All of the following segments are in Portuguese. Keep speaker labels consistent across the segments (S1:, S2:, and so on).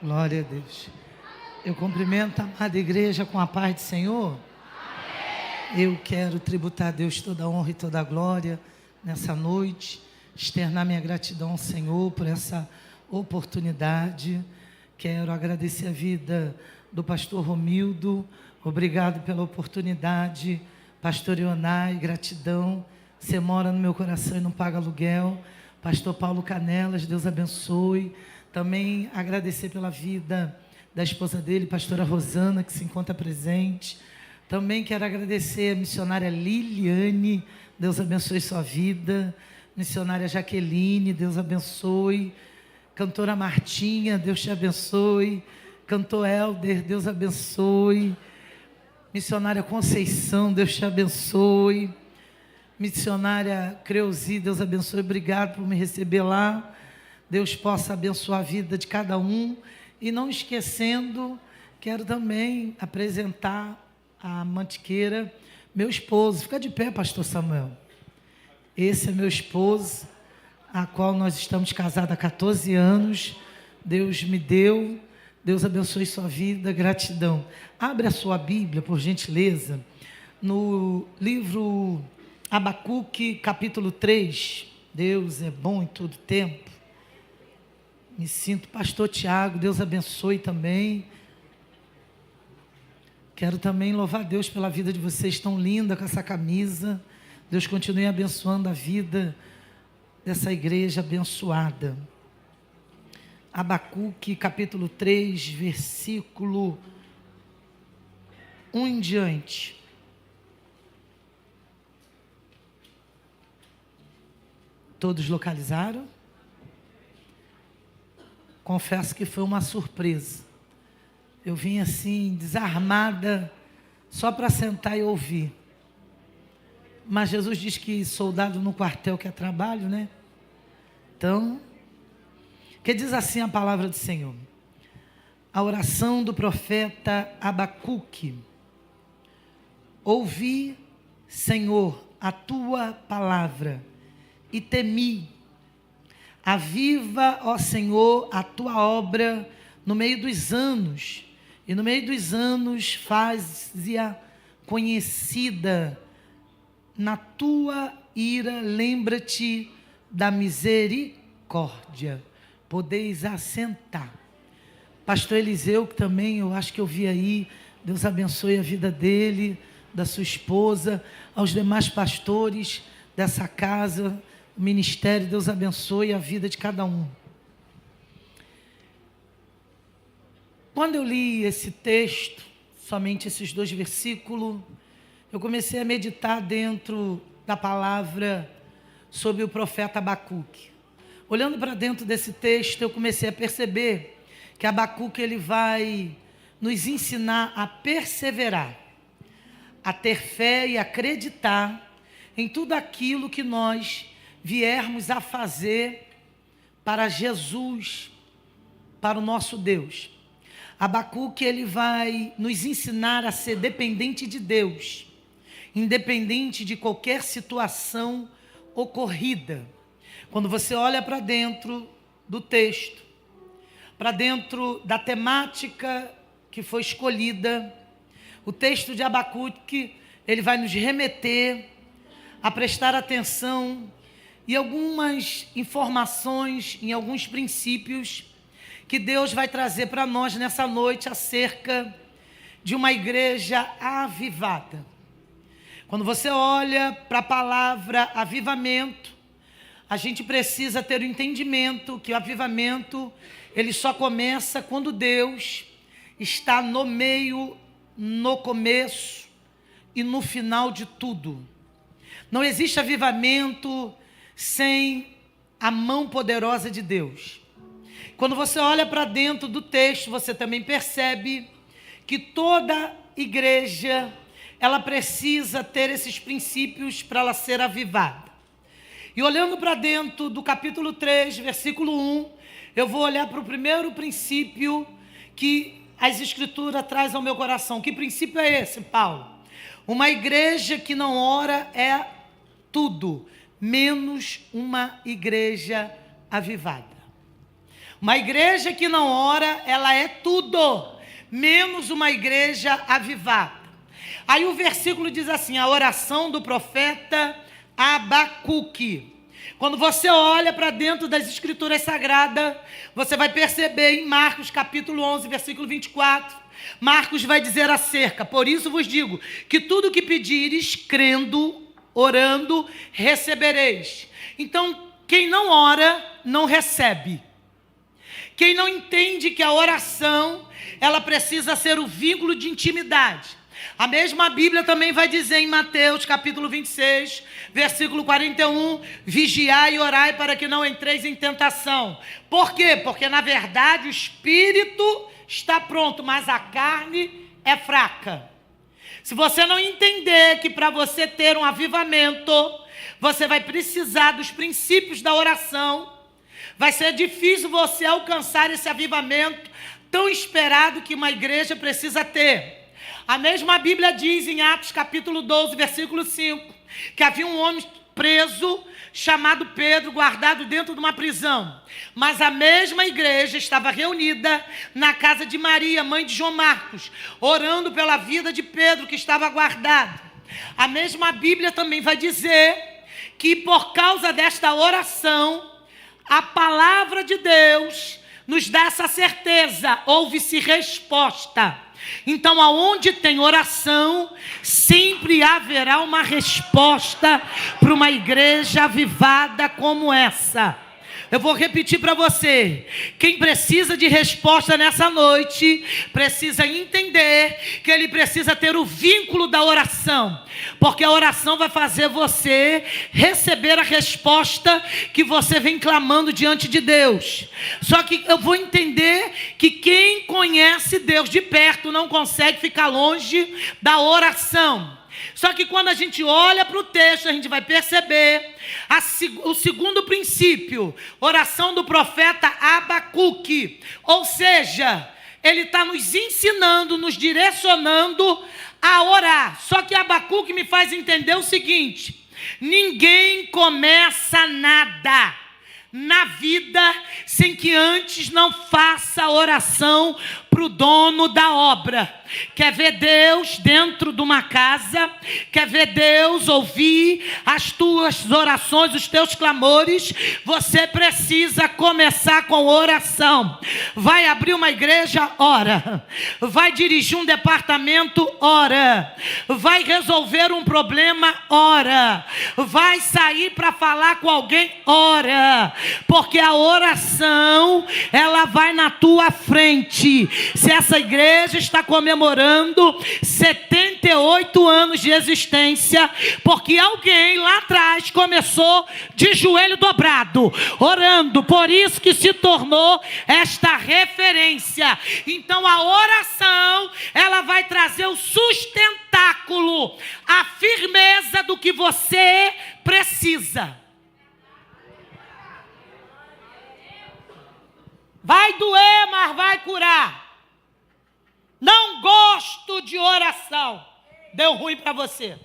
S1: Glória a Deus. Eu cumprimento a amada igreja com a paz do Senhor. Eu quero tributar a Deus toda a honra e toda a glória nessa noite, externar minha gratidão ao Senhor por essa oportunidade. Quero agradecer a vida do pastor Romildo. Obrigado pela oportunidade, pastor Ionai, gratidão. Você mora no meu coração e não paga aluguel. Pastor Paulo Canelas, Deus abençoe. Também agradecer pela vida da esposa dele, pastora Rosana, que se encontra presente. Também quero agradecer a missionária Liliane, Deus abençoe sua vida. Missionária Jaqueline, Deus abençoe. Cantora Martinha, Deus te abençoe. Cantor Helder, Deus abençoe. Missionária Conceição, Deus te abençoe. Missionária Creuzi, Deus abençoe. Obrigado por me receber lá. Deus possa abençoar a vida de cada um. E não esquecendo, quero também apresentar a Mantiqueira, meu esposo. Fica de pé, pastor Samuel. Esse é meu esposo, a qual nós estamos casados há 14 anos. Deus me deu. Deus abençoe sua vida. Gratidão. Abre a sua Bíblia, por gentileza, no livro Abacuque, capítulo 3. Deus é bom em todo tempo. Me sinto pastor Tiago, Deus abençoe também. Quero também louvar a Deus pela vida de vocês, tão linda com essa camisa. Deus continue abençoando a vida dessa igreja abençoada. Abacuque, capítulo 3, versículo 1 em diante. Todos localizaram? Confesso que foi uma surpresa. Eu vim assim, desarmada, só para sentar e ouvir. Mas Jesus diz que soldado no quartel quer trabalho, né? Então, que diz assim a palavra do Senhor. A oração do profeta Abacuque. Ouvi, Senhor, a tua palavra e temi. Aviva, ó Senhor, a tua obra no meio dos anos, e no meio dos anos faze-a conhecida. Na tua ira, lembra-te da misericórdia. Podeis assentar. Pastor Eliseu, que também eu acho que eu vi aí, Deus abençoe a vida dele, da sua esposa, aos demais pastores dessa casa, o ministério, Deus abençoe a vida de cada um. Quando eu li esse texto, somente esses 2 versículos, eu comecei a meditar dentro da palavra sobre o profeta Abacuque. Olhando para dentro desse texto, eu comecei a perceber que Abacuque ele vai nos ensinar a perseverar, a ter fé e acreditar em tudo aquilo que nós viermos a fazer para Jesus, para o nosso Deus. Abacuque ele vai nos ensinar a ser dependente de Deus, independente de qualquer situação ocorrida. Quando você olha para dentro do texto, para dentro da temática que foi escolhida, o texto de Abacuque, ele vai nos remeter a prestar atenção em algumas informações, em alguns princípios que Deus vai trazer para nós nessa noite acerca de uma igreja avivada. Quando você olha para a palavra avivamento, a gente precisa ter o entendimento que o avivamento, ele só começa quando Deus está no meio, no começo e no final de tudo. Não existe avivamento sem a mão poderosa de Deus. Quando você olha para dentro do texto, você também percebe que toda igreja, ela precisa ter esses princípios para ela ser avivada. E olhando para dentro do capítulo 3, versículo 1, eu vou olhar para o primeiro princípio que as escrituras trazem ao meu coração. Que princípio é esse, Paulo? Uma igreja que não ora é tudo, menos uma igreja avivada. Uma igreja que não ora, ela é tudo, menos uma igreja avivada. Aí o versículo diz assim, a oração do profeta Abacuque. Quando você olha para dentro das escrituras sagradas, você vai perceber em Marcos capítulo 11, versículo 24, Marcos vai dizer acerca, por isso vos digo, que tudo que pedires, crendo, orando, recebereis. Então, quem não ora, não recebe. Quem não entende que a oração, ela precisa ser o vínculo de intimidade. A mesma Bíblia também vai dizer em Mateus capítulo 26, versículo 41, vigiai e orai para que não entreis em tentação. Por quê? Porque na verdade o espírito está pronto, mas a carne é fraca. Se você não entender que para você ter um avivamento, você vai precisar dos princípios da oração, vai ser difícil você alcançar esse avivamento tão esperado que uma igreja precisa ter. A mesma Bíblia diz em Atos capítulo 12, versículo 5, que havia um homem preso chamado Pedro, guardado dentro de uma prisão. Mas a mesma igreja estava reunida na casa de Maria, mãe de João Marcos, orando pela vida de Pedro, que estava guardado. A mesma Bíblia também vai dizer que por causa desta oração, a palavra de Deus nos dá essa certeza, houve-se resposta. Então, aonde tem oração, sempre haverá uma resposta para uma igreja avivada como essa. Eu vou repetir para você, quem precisa de resposta nessa noite, precisa entender que ele precisa ter o vínculo da oração, porque a oração vai fazer você receber a resposta que você vem clamando diante de Deus. Só que eu vou entender que quem conhece Deus de perto não consegue ficar longe da oração. Só que quando a gente olha para o texto, a gente vai perceber o segundo princípio, oração do profeta Abacuque. Ou seja, ele está nos ensinando, nos direcionando a orar. Só que Abacuque me faz entender o seguinte: ninguém começa nada na vida sem que antes não faça oração para o dono da obra. Quer ver Deus dentro de uma casa? Quer ver Deus ouvir as tuas orações, os teus clamores? Você precisa começar com oração. Vai abrir uma igreja? Ora. Vai dirigir um departamento? Ora. Vai resolver um problema? Ora. Vai sair para falar com alguém? Ora. Porque a oração, ela vai na tua frente. Se essa igreja está comemorando 78 anos de existência, porque alguém lá atrás começou de joelho dobrado, orando, por isso que se tornou esta referência. Então a oração, ela vai trazer o sustentáculo, a firmeza do que você precisa. Vai doer, mas vai curar. Não gosto de oração. Deu ruim para você.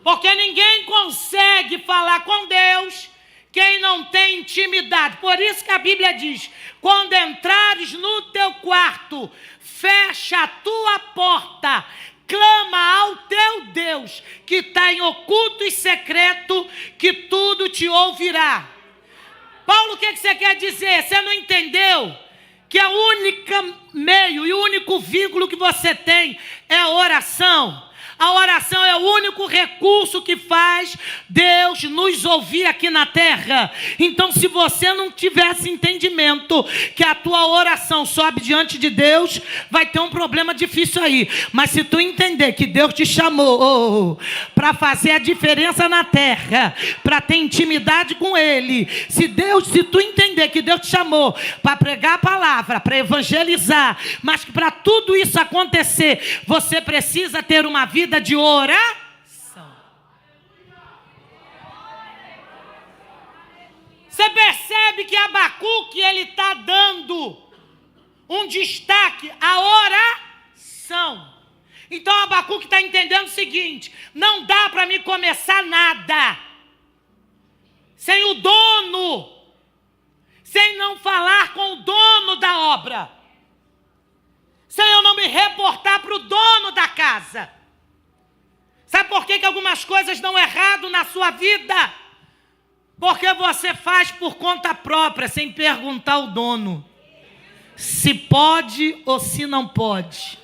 S1: Porque ninguém consegue falar com Deus quem não tem intimidade. Por isso que a Bíblia diz: quando entrares no teu quarto, fecha a tua porta, clama ao teu Deus, que está em oculto e secreto, que tudo te ouvirá. Paulo, o que você quer dizer? Você não entendeu que a única meio e o único vínculo que você tem é a oração? A oração é o único recurso que faz Deus nos ouvir aqui na terra. Então, se você não tivesse entendimento que a tua oração sobe diante de Deus, vai ter um problema difícil aí. Mas se tu entender que Deus te chamou para fazer a diferença na terra, para ter intimidade com Ele, se tu entender que Deus te chamou para pregar a palavra, para evangelizar, mas que para tudo isso acontecer, você precisa ter uma vida de oração. Você percebe que Abacuque, ele está dando um destaque à oração. Então Abacuque está entendendo o seguinte: não dá para me começar nada sem o dono sem não falar com o dono da obra, sem eu não me reportar para o dono da casa. Sabe por que algumas coisas dão errado na sua vida? Porque você faz por conta própria, sem perguntar ao dono se pode ou se não pode.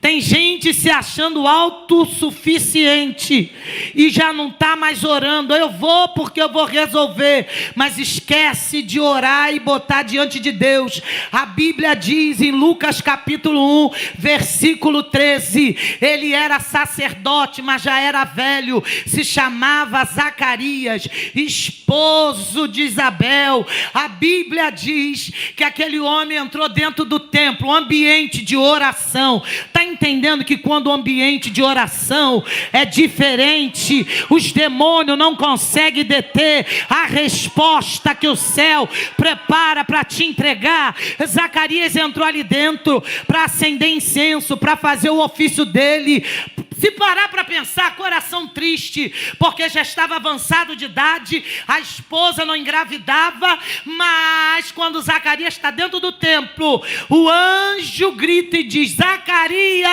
S1: Tem gente se achando autossuficiente e já não está mais orando. Eu vou porque eu vou resolver, mas esquece de orar e botar diante de Deus. A Bíblia diz em Lucas capítulo 1, versículo 13, ele era sacerdote, mas já era velho, se chamava Zacarias, esposo de Isabel. A Bíblia diz que aquele homem entrou dentro do templo, um ambiente de oração. Está entendendo que quando o ambiente de oração é diferente, os demônios não conseguem deter a resposta que o céu prepara para te entregar? Zacarias entrou ali dentro para acender incenso, para fazer o ofício dele. Se parar para pensar, coração triste, porque já estava avançado de idade, a esposa não engravidava, mas quando Zacarias está dentro do templo, o anjo grita e diz: Zacarias,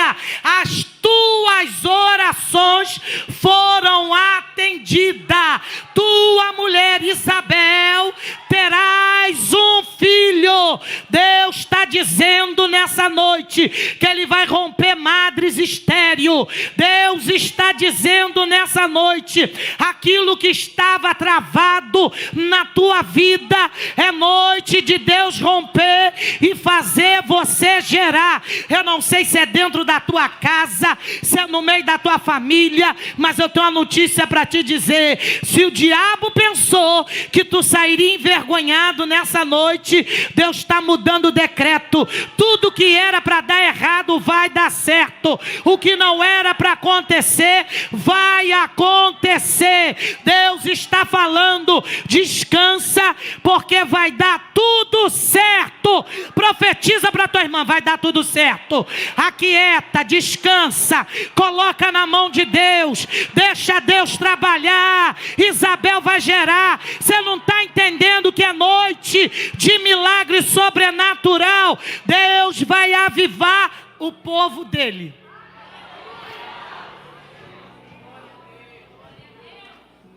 S1: as tuas orações foram atendidas, tua mulher Isabel terás um filho. Deus está dizendo nessa noite que Ele vai romper madres estéril. Deus está dizendo nessa noite, aquilo que estava travado na tua vida, é noite de Deus romper e fazer você gerar. Eu não sei se é dentro da tua casa, se é no meio da tua família, mas eu tenho uma notícia para te dizer: se o diabo pensou que tu sairia envergonhado nessa noite, Deus está mudando o decreto. Tudo que era para dar errado vai dar certo. O que não era para acontecer, vai acontecer. Deus está falando: descansa, porque vai dar tudo certo. Profetiza para tua irmã: vai dar tudo certo. Aquieta, descansa, coloca na mão de Deus, deixa Deus trabalhar. Isabel vai gerar. Você não está entendendo que é noite de milagre sobrenatural? Deus vai avivar o povo dele.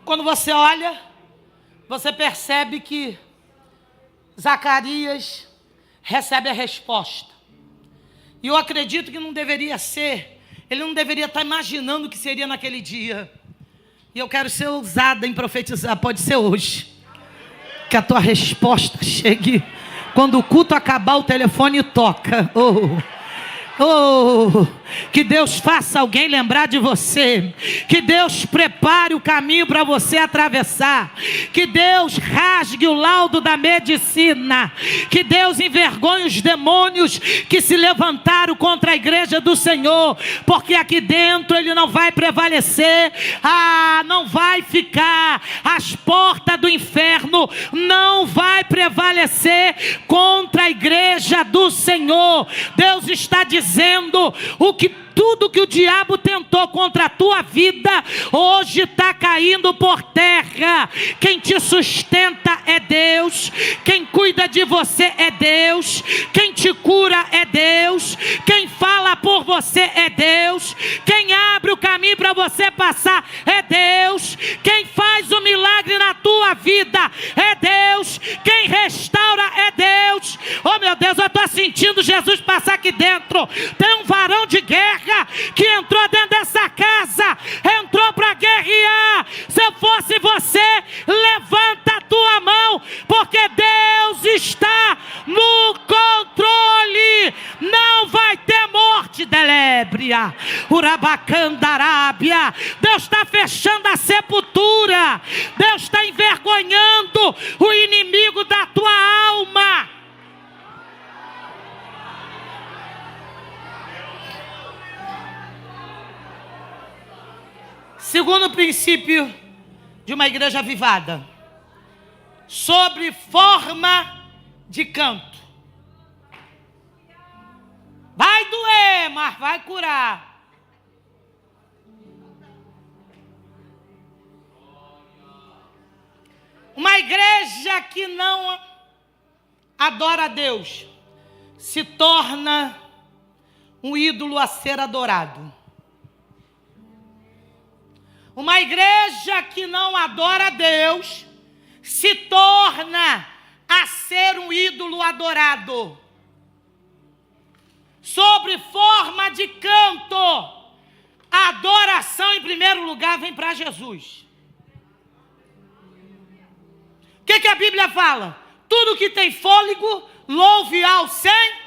S1: Quando você olha, você percebe que Zacarias recebe a resposta. E eu acredito que não deveria ser, ele não deveria estar imaginando o que seria naquele dia. E eu quero ser ousada em profetizar, pode ser hoje, que a tua resposta chegue quando o culto acabar, o telefone toca. Que Deus faça alguém lembrar de você, que Deus prepare o caminho para você atravessar, que Deus rasgue o laudo da medicina, que Deus envergonhe os demônios que se levantaram contra a igreja do Senhor, porque aqui dentro ele não vai prevalecer, não vai ficar, as portas do inferno não vai prevalecer contra a igreja do Senhor. Deus está dizendo tudo que o diabo tentou contra a tua vida, hoje está caindo por terra. Quem te sustenta é Deus, quem cuida de você é Deus, quem te cura é Deus, quem fala por você é Deus, quem abre o caminho para você passar é Deus, quem faz o milagre na tua vida é Deus, quem restaura é Deus. Oh meu Deus, eu estou sentindo Jesus passar aqui dentro. Tem um varão de guerra que entrou dentro dessa casa, entrou para guerrear. Se eu fosse você, levanta a tua mão, porque Deus está no controle. Não vai ter morte, Delébria, Urabacandarábia. Deus está fechando a sepultura. Deus está envergonhando o inimigo da tua alma. Segundo princípio de uma igreja avivada, sobre forma de canto. Vai doer, mas vai curar. Uma igreja que não adora a Deus se torna um ídolo a ser adorado. Uma igreja que não adora a Deus se torna a ser um ídolo adorado. Sobre forma de canto, a adoração em primeiro lugar vem para Jesus. O que a Bíblia fala? Tudo que tem fôlego, louve ao Senhor.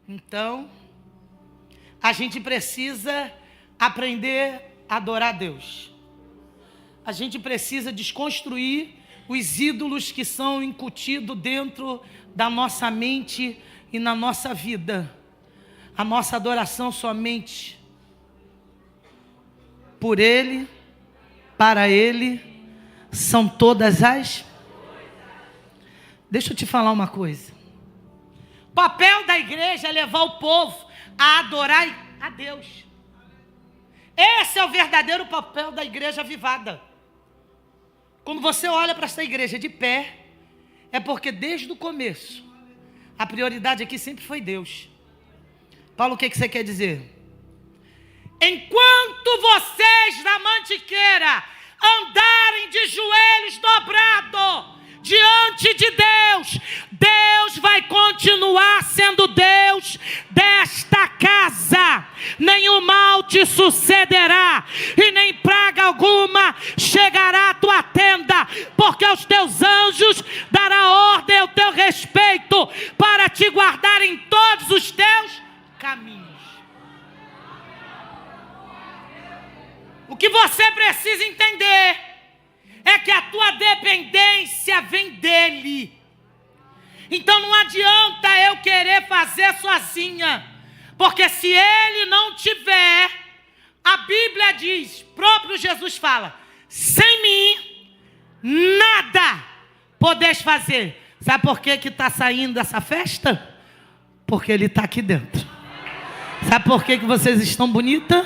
S1: Então, a gente precisa aprender a adorar a Deus. A gente precisa desconstruir os ídolos que são incutidos dentro da nossa mente e na nossa vida. A nossa adoração somente por Ele, para Ele, são todas as... Deixa eu te falar uma coisa. O papel da igreja é levar o povo a adorar a Deus. Esse é o verdadeiro papel da igreja avivada. Quando você olha para essa igreja de pé, é porque desde o começo, a prioridade aqui sempre foi Deus. Paulo, o que você quer dizer? Enquanto vocês na Mantiqueira andarem de joelhos dobrados diante de Deus, Deus vai continuar sendo Deus desta casa. Nenhum mal te sucederá e nem praga alguma chegará à tua tenda, porque aos teus anjos dará ordem ao teu respeito para te guardar em todos os teus caminhos. O que você precisa entender é que a tua dependência vem dele. Então não adianta eu querer fazer sozinha, porque se ele não tiver, a Bíblia diz, próprio Jesus fala, sem mim nada podeis fazer. Sabe por que está saindo dessa festa? Porque ele está aqui dentro. Sabe por que vocês estão bonitas?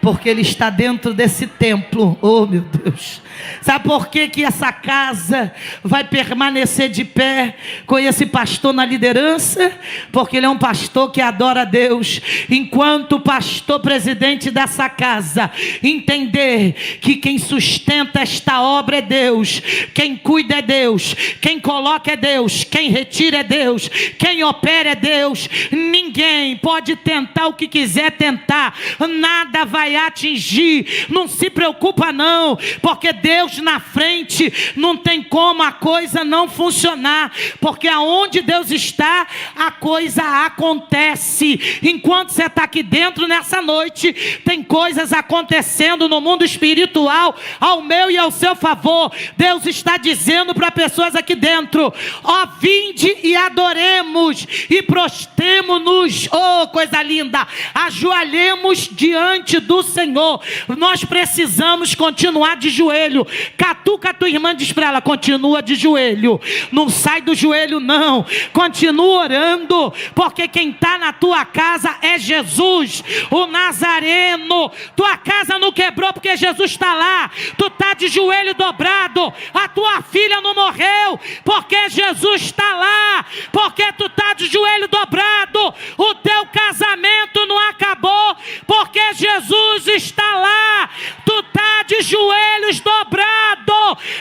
S1: Porque ele está dentro desse templo. Oh, meu Deus. Sabe por que essa casa vai permanecer de pé com esse pastor na liderança? Porque ele é um pastor que adora a Deus. Enquanto o pastor presidente dessa casa entender que quem sustenta esta obra é Deus, quem cuida é Deus, quem coloca é Deus, quem retira é Deus, quem opera é Deus, ninguém pode tentar o que quiser tentar, nada vai atingir. Não se preocupa não, porque Deus na frente, não tem como a coisa não funcionar, porque aonde Deus está, a coisa acontece. Enquanto você está aqui dentro nessa noite, tem coisas acontecendo no mundo espiritual ao meu e ao seu favor. Deus está dizendo para pessoas aqui dentro, ó, vinde e adoremos e prostremo-nos, oh, coisa linda, ajoelhemos diante do Senhor. Nós precisamos continuar de joelho. Catuca a tua irmã, diz para ela, continua de joelho, não sai do joelho não, continua orando, porque quem está na tua casa é Jesus, o Nazareno. Tua casa não quebrou porque Jesus está lá, tu está de joelho dobrado. A tua filha não morreu porque Jesus está lá, porque tu está de joelho dobrado. O teu casamento não acabou porque Jesus está lá, tu está de joelhos dobrados.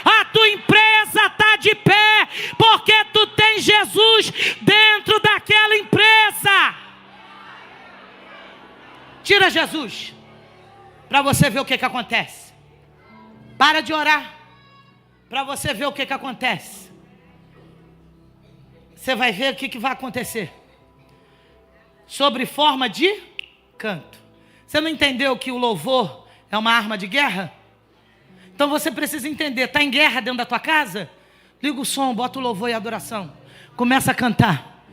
S1: A tua empresa está de pé porque tu tem Jesus dentro daquela empresa. Tira Jesus para você ver o que acontece. Para de orar para você ver o que acontece. Você vai ver o que vai acontecer. Sobre forma de canto. Você não entendeu que o louvor é uma arma de guerra? Então você precisa entender, está em guerra dentro da tua casa? Liga o som, bota o louvor e a adoração. Começa a cantar,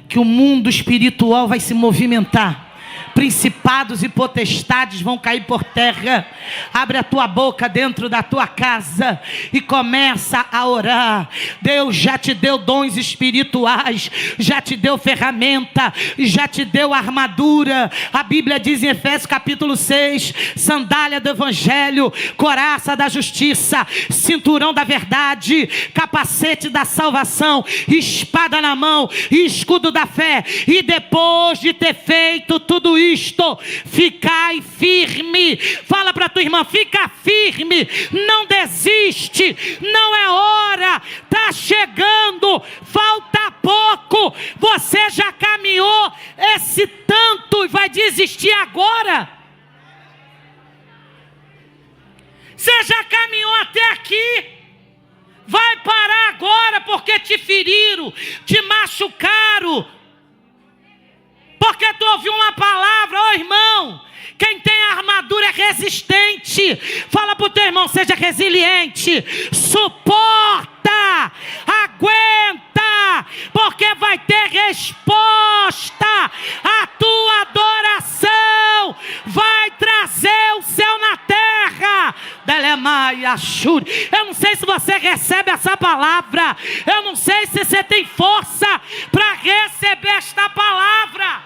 S1: que o mundo espiritual vai se movimentar. Principal principados e potestades vão cair por terra. Abre a tua boca dentro da tua casa e começa a orar. Deus já te deu dons espirituais, já te deu ferramenta, já te deu armadura. A Bíblia diz em Efésios capítulo 6, sandália do evangelho, coraça da justiça, cinturão da verdade, capacete da salvação, espada na mão e escudo da fé. E depois de ter feito tudo isto, ficai firme. Fala para tua irmã, fica firme, não desiste, não é hora, está chegando, falta pouco, você já caminhou esse tanto e vai desistir agora? Você já caminhou até aqui, vai parar agora porque te feriram, te machucaram, porque tu ouviu uma palavra. Ô irmão, quem tem armadura é resistente. Fala para o teu irmão, seja resiliente, suporta, aguenta, porque vai ter resposta. A tua adoração vai trazer o céu na terra. Eu não sei se você recebe essa palavra, eu não sei se você tem força para receber esta palavra.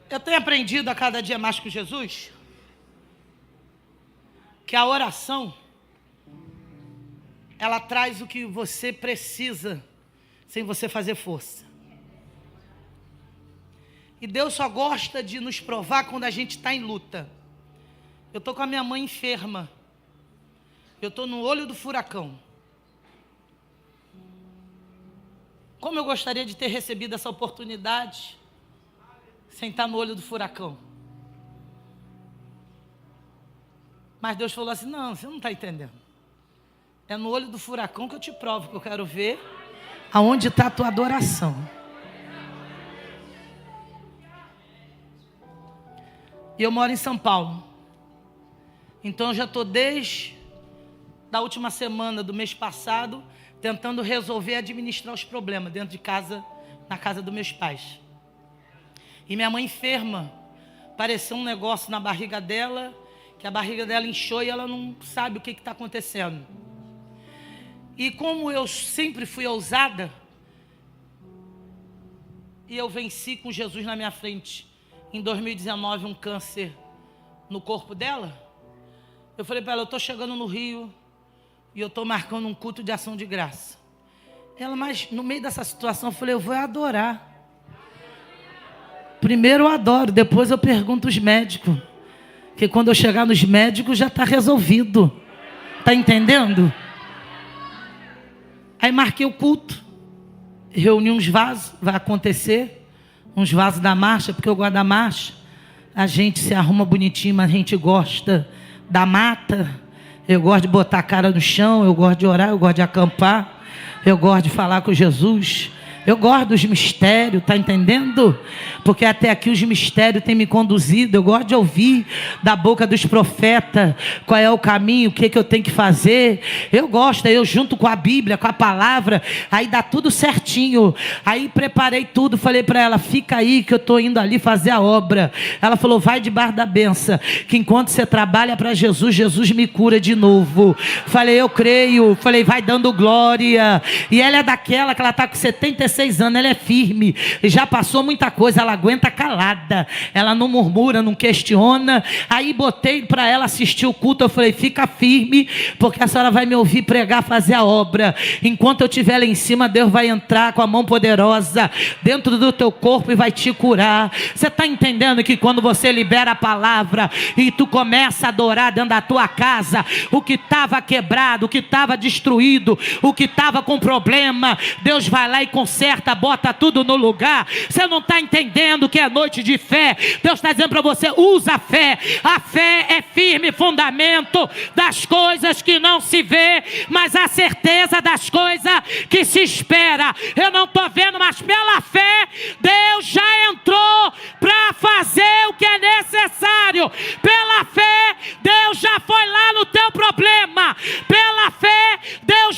S1: Eu tenho aprendido a cada dia mais com Jesus que a oração, ela traz o que você precisa sem você fazer força. E Deus só gosta de nos provar quando a gente está em luta. Eu estou com a minha mãe enferma, eu estou no olho do furacão. Como eu gostaria de ter recebido essa oportunidade sem estar no olho do furacão. Mas Deus falou assim, não, você não está entendendo. É no olho do furacão que eu te provo, que eu quero ver aonde está a tua adoração. E eu moro em São Paulo. Então eu já estou desde a última semana do mês passado tentando resolver e administrar os problemas dentro de casa, na casa dos meus pais. E minha mãe enferma, apareceu um negócio na barriga dela, que a barriga dela inchou e ela não sabe o que está acontecendo. E como eu sempre fui ousada, e eu venci com Jesus na minha frente, em 2019, um câncer no corpo dela, eu falei para ela, eu estou chegando no Rio, e eu estou marcando um culto de ação de graça. Ela, mas no meio dessa situação, eu falei, eu vou adorar. Primeiro eu adoro, depois eu pergunto os médicos. Porque quando eu chegar nos médicos já está resolvido. Está entendendo? Aí marquei o culto. Reuni uns vasos, vai acontecer. Uns vasos da marcha, porque eu gosto da marcha. A gente se arruma bonitinho, mas a gente gosta da mata. Eu gosto de botar a cara no chão, eu gosto de orar, eu gosto de acampar. Eu gosto de falar com Jesus. Eu gosto dos mistérios, está entendendo? Porque até aqui os mistérios têm me conduzido. Eu gosto de ouvir da boca dos profetas qual é o caminho, o que eu tenho que fazer. Eu gosto, aí eu junto com a Bíblia, com a palavra, aí dá tudo certinho. Aí preparei tudo, falei para ela, fica aí que eu estou indo ali fazer a obra. Ela falou, vai debaixo da benção, que enquanto você trabalha para Jesus, Jesus me cura de novo. Falei, eu creio. Falei, vai dando glória. E ela é daquela que ela está com 76 anos, ela é firme, já passou muita coisa, ela aguenta calada, ela não murmura, não questiona. Aí botei para ela assistir o culto, eu falei, fica firme, porque a senhora vai me ouvir pregar, fazer a obra. Enquanto eu estiver lá em cima, Deus vai entrar com a mão poderosa dentro do teu corpo e vai te curar. Você está entendendo que quando você libera a palavra e tu começa a adorar dentro da tua casa, o que estava quebrado, o que estava destruído, o que estava com problema, Deus vai lá e conserta, bota tudo no lugar. Você não está entendendo que é noite de fé. Deus está dizendo para você, usa a fé. A fé é firme fundamento das coisas que não se vê, mas a certeza das coisas que se espera. Eu não estou vendo, mas pela fé Deus já entrou para fazer o que é necessário. Pela fé Deus já foi lá no teu problema. Pela fé Deus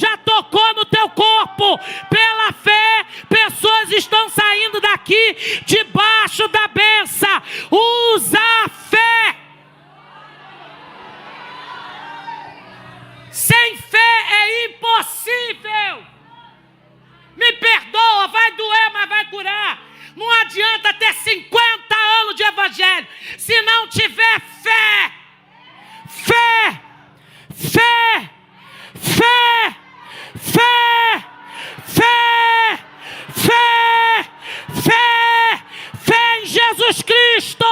S1: tiver fé, fé, fé, fé, fé, fé, fé, fé, fé em Jesus Cristo.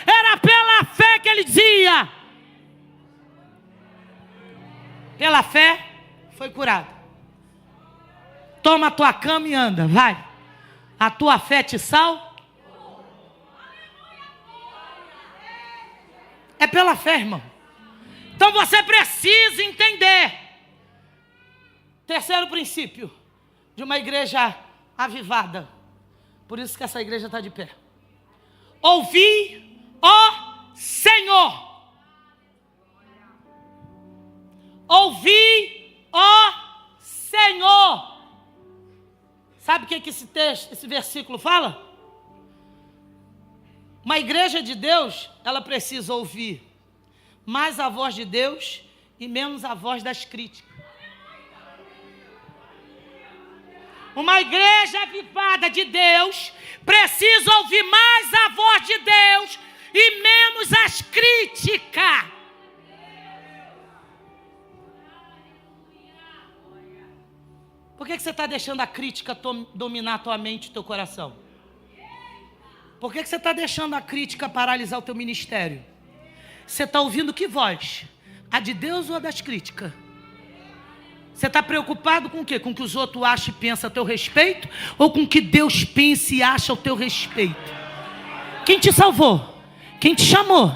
S1: Era pela fé que ele dizia. Pela fé foi curado. Toma a tua cama e anda, vai. A tua fé te salva. É pela fé, irmão. Então você precisa entender. Terceiro princípio de uma igreja avivada. Por isso que essa igreja está de pé. Ouvi, ó Senhor. Ouvi, ó Senhor. Sabe o que esse texto, esse versículo fala? Uma igreja de Deus, ela precisa ouvir mais a voz de Deus e menos a voz das críticas. Uma igreja avivada de Deus precisa ouvir mais a voz de Deus e menos as críticas. Por que você está deixando a crítica dominar a tua mente e o teu coração? Por que você está deixando a crítica paralisar o teu ministério? Você está ouvindo que voz? A de Deus ou a das críticas? Você está preocupado com o quê? Com o que os outros acham e pensam a teu respeito? Ou com o que Deus pensa e acha ao teu respeito? Quem te salvou? Quem te chamou?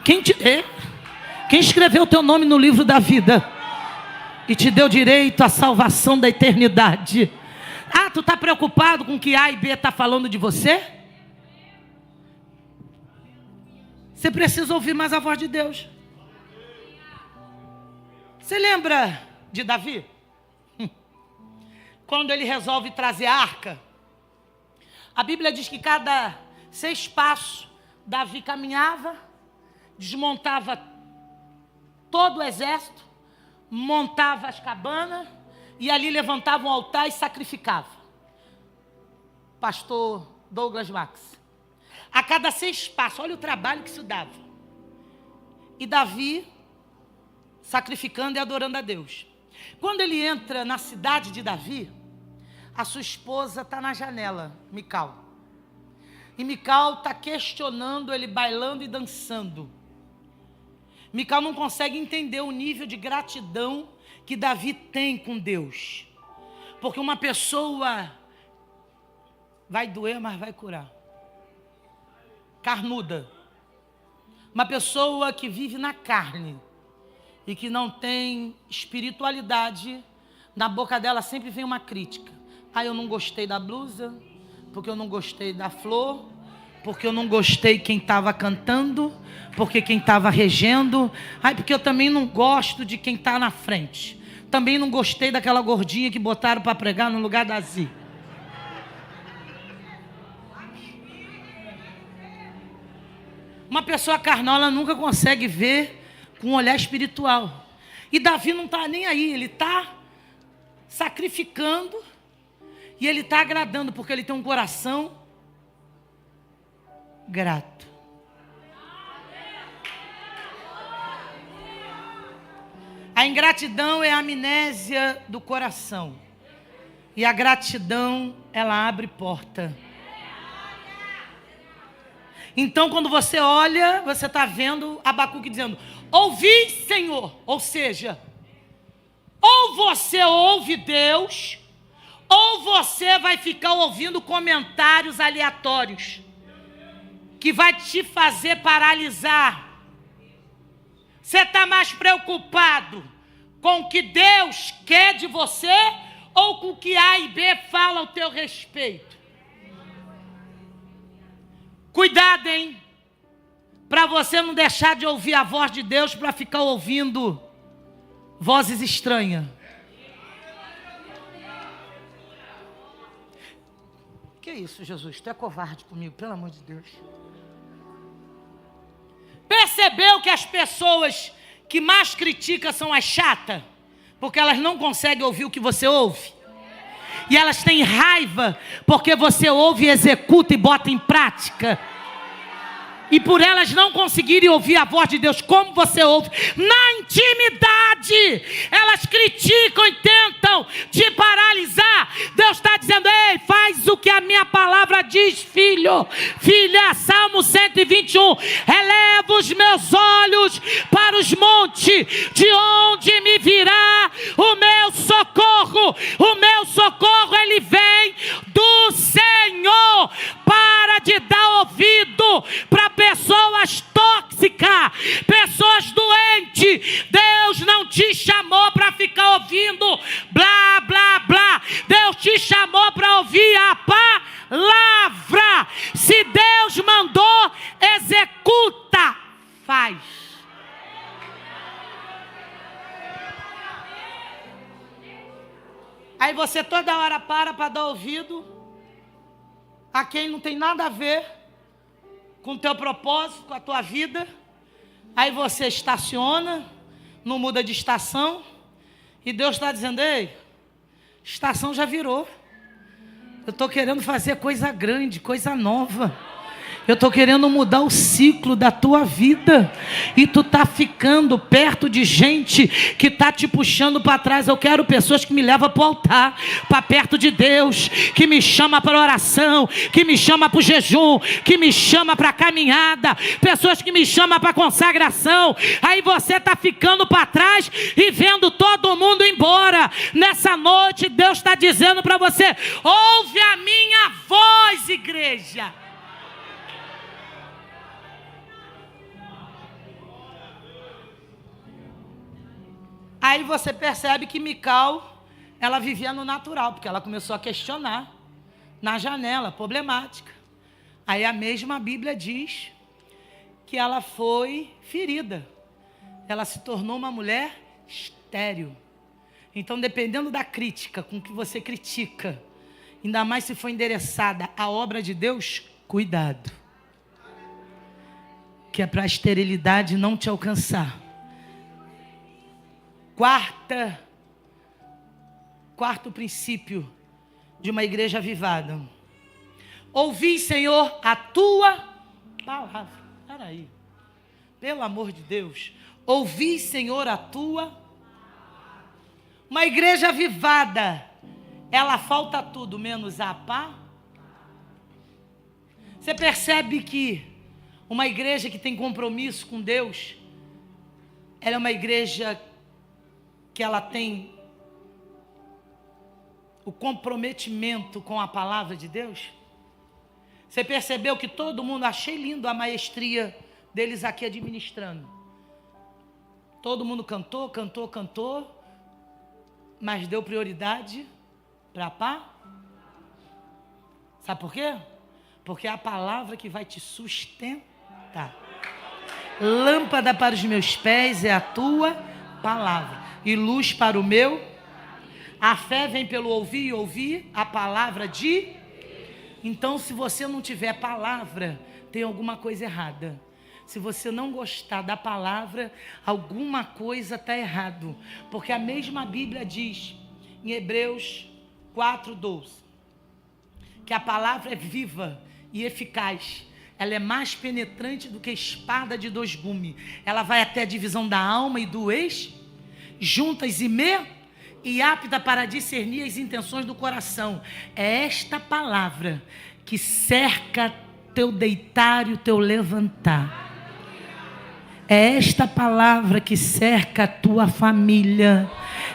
S1: Quem escreveu o teu nome no livro da vida? E te deu direito à salvação da eternidade. Ah, tu está preocupado com o que A e B está falando de você? Você precisa ouvir mais a voz de Deus. Você lembra de Davi? Quando ele resolve trazer a arca. A Bíblia diz que cada 6 passos, Davi caminhava, desmontava todo o exército, montava as cabanas e ali levantava um altar e sacrificava. Pastor Douglas Max. A cada 6 passos, olha o trabalho que isso dava. E Davi sacrificando e adorando a Deus. Quando ele entra na cidade de Davi, a sua esposa está na janela, Mical. E Mical está questionando ele, bailando e dançando. Mical não consegue entender o nível de gratidão que Davi tem com Deus. Porque uma pessoa vai doer, mas vai curar. Carnuda. Uma pessoa que vive na carne e que não tem espiritualidade, na boca dela sempre vem uma crítica. Ah, eu não gostei da blusa, porque eu não gostei da flor, porque eu não gostei quem estava cantando, porque quem estava regendo. Ai, porque eu também não gosto de quem está na frente. Também não gostei daquela gordinha que botaram para pregar no lugar da Zi. Uma pessoa carnal, ela nunca consegue ver com um olhar espiritual. E Davi não está nem aí, ele está sacrificando e ele está agradando, porque ele tem um coração grato. A ingratidão é a amnésia do coração. E a gratidão, ela abre porta. Então, quando você olha, você está vendo Abacuque dizendo: ouvi, Senhor. Ou seja, ou você ouve Deus, ou você vai ficar ouvindo comentários aleatórios, que vai te fazer paralisar. Você está mais preocupado com o que Deus quer de você ou com o que A e B falam ao teu respeito? Cuidado, hein? Para você não deixar de ouvir a voz de Deus para ficar ouvindo vozes estranhas. Que isso, Jesus? Tu é covarde comigo, pelo amor de Deus. Percebeu que as pessoas que mais criticam são as chatas? Porque elas não conseguem ouvir o que você ouve. E elas têm raiva porque você ouve, executa e bota em prática. E por elas não conseguirem ouvir a voz de Deus como você ouve, na intimidade, elas criticam e tentam te paralisar. Deus está dizendo: ei, faz o que a minha palavra diz, filho, filha. Salmo 121, eleva os meus olhos para os montes, de onde me virá o meu socorro. O meu socorro, ele vem do Senhor. Para de dar ouvido para pessoas tóxicas, pessoas doentes. Deus não te chamou para ficar ouvindo blá, blá, blá. Deus te chamou para ouvir a palavra. Se Deus mandou, executa, faz. Aí você toda hora para dar ouvido a quem não tem nada a ver com o teu propósito, com a tua vida. Aí você estaciona, não muda de estação, e Deus está dizendo: ei, estação já virou. Eu estou querendo fazer coisa grande, coisa nova. Eu estou querendo mudar o ciclo da tua vida. E tu está ficando perto de gente que está te puxando para trás. Eu quero pessoas que me levam para o altar, para perto de Deus, que me chama para oração, que me chama para o jejum, que me chama para a caminhada, pessoas que me chamam para consagração. Aí você está ficando para trás e vendo todo mundo embora. Nessa noite Deus está dizendo para você: ouve a minha voz, igreja. Aí você percebe que Mical, ela vivia no natural, porque ela começou a questionar na janela, problemática. Aí a mesma Bíblia diz que ela foi ferida. Ela se tornou uma mulher estéril. Então, dependendo da crítica com que você critica, ainda mais se for endereçada à obra de Deus, cuidado. Que é para a esterilidade não te alcançar. Quarto princípio de uma igreja avivada. Ouvi, Senhor, a tua palavra. Espera aí. Pelo amor de Deus. Ouvi, Senhor, a tua. Uma igreja avivada, ela falta tudo menos a pá. Você percebe que uma igreja que tem compromisso com Deus, ela é uma igreja que ela tem o comprometimento com a palavra de Deus? Você percebeu que todo mundo, achei lindo a maestria deles aqui administrando. Todo mundo cantou, mas deu prioridade para a pá. Sabe por quê? Porque é a palavra que vai te sustentar. Lâmpada para os meus pés é a tua palavra, e luz para o meu. A fé vem pelo ouvir, e ouvir a palavra de. Então, se você não tiver palavra, tem alguma coisa errada. Se você não gostar da palavra, alguma coisa está errado. Porque a mesma Bíblia diz, em Hebreus 4:12, que a palavra é viva e eficaz. Ela é mais penetrante do que espada de dois gumes. Ela vai até a divisão da alma e do juntas e apta para discernir as intenções do coração. É esta palavra que cerca teu deitar e o teu levantar. É esta palavra que cerca a tua família.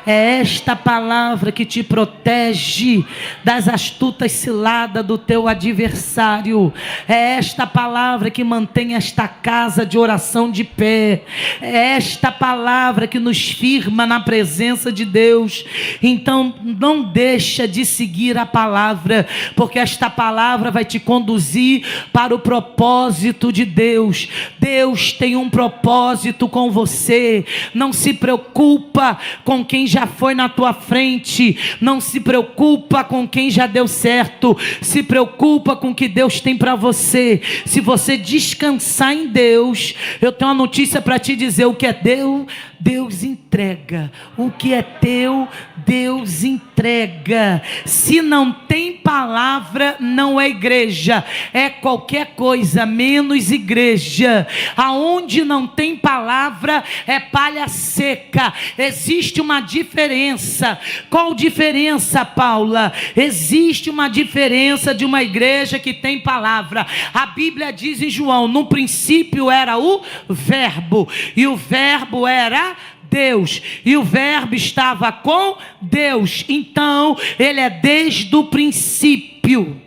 S1: É esta palavra que te protege das astutas ciladas do teu adversário. É esta palavra que mantém esta casa de oração de pé. É esta palavra que nos firma na presença de Deus. Então não deixa de seguir a palavra, porque esta palavra vai te conduzir para o propósito de Deus. Deus tem um propósito com você. Não se preocupa com quem já foi na tua frente, não se preocupa com quem já deu certo, se preocupa com o que Deus tem para você. Se você descansar em Deus, eu tenho uma notícia para te dizer: o que é Deus, Deus entrega. O que é teu, Deus entrega. entrega. Se não tem palavra, não é igreja, é qualquer coisa menos igreja. Aonde não tem palavra é palha seca. Existe uma diferença. Qual diferença, Paula? Existe uma diferença de uma igreja que tem palavra. A Bíblia diz em João: no princípio era o Verbo, e o Verbo era Deus, e o Verbo estava com Deus. Então ele é desde o princípio.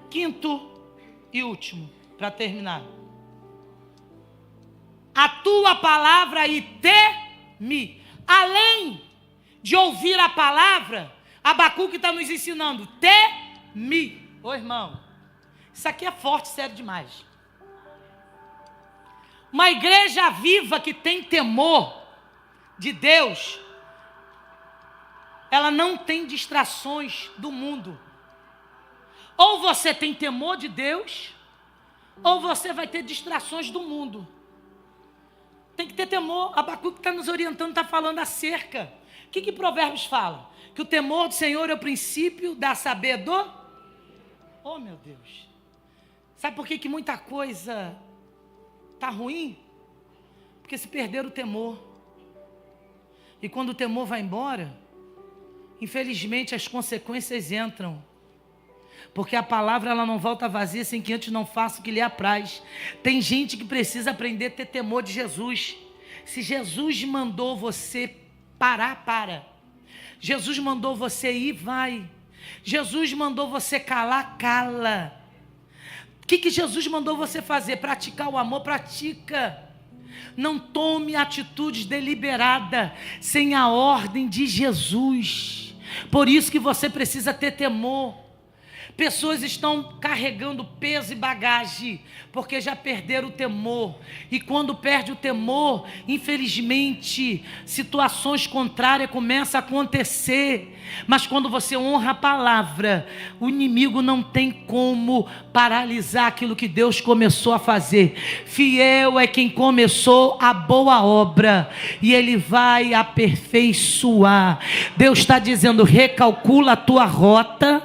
S1: Quinto e último, para terminar: a tua palavra e teme. Além de ouvir a palavra, Abacuque está nos ensinando: teme. Ô irmão, isso aqui é forte, sério demais. Uma igreja viva que tem temor de Deus, ela não tem distrações do mundo. Ou você tem temor de Deus, ou você vai ter distrações do mundo. Tem que ter temor. Abacuque está nos orientando, está falando acerca. O que Provérbios fala? Que o temor do Senhor é o princípio da sabedoria. Oh, meu Deus. Sabe por que muita coisa está ruim? Porque se perder o temor. E quando o temor vai embora, infelizmente as consequências entram. Porque a palavra ela não volta vazia sem que antes não faça o que lhe apraz. Tem gente que precisa aprender a ter temor de Jesus. Se Jesus mandou você parar, para. Jesus mandou você ir, vai. Jesus mandou você calar, cala. O que Jesus mandou você fazer? Praticar o amor, pratica. Não tome atitudes deliberadas sem a ordem de Jesus. Por isso que você precisa ter temor. Pessoas estão carregando peso e bagagem, porque já perderam o temor. E quando perde o temor, infelizmente, situações contrárias começam a acontecer. Mas quando você honra a palavra, o inimigo não tem como paralisar aquilo que Deus começou a fazer. Fiel é quem começou a boa obra, e Ele vai aperfeiçoar. Deus está dizendo: recalcula a tua rota.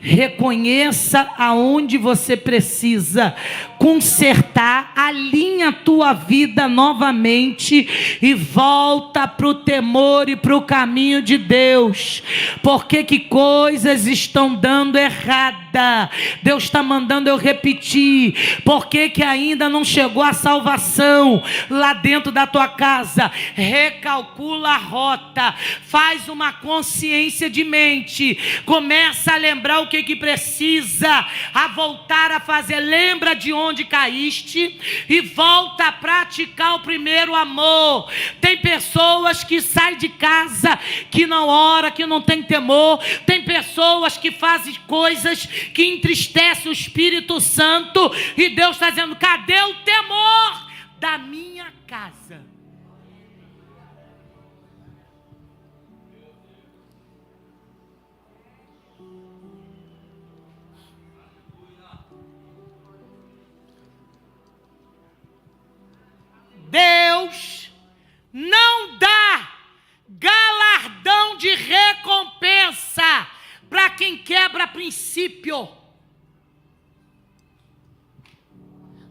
S1: Reconheça aonde você precisa consertar, alinha a tua vida novamente e volta para o temor e para o caminho de Deus. Porque que coisas estão dando errada? Deus está mandando eu repetir. Porque que ainda não chegou a salvação lá dentro da tua casa? Recalcula a rota, faz uma consciência de mente, começa a lembrar o que precisa, a voltar a fazer. Lembra de onde caíste e volta a praticar o primeiro amor. Tem pessoas que saem de casa, que não ora, que não tem temor. Tem pessoas que fazem coisas que entristecem o Espírito Santo, e Deus está dizendo: cadê o temor da minha casa? Deus não dá galardão de recompensa para quem quebra princípio.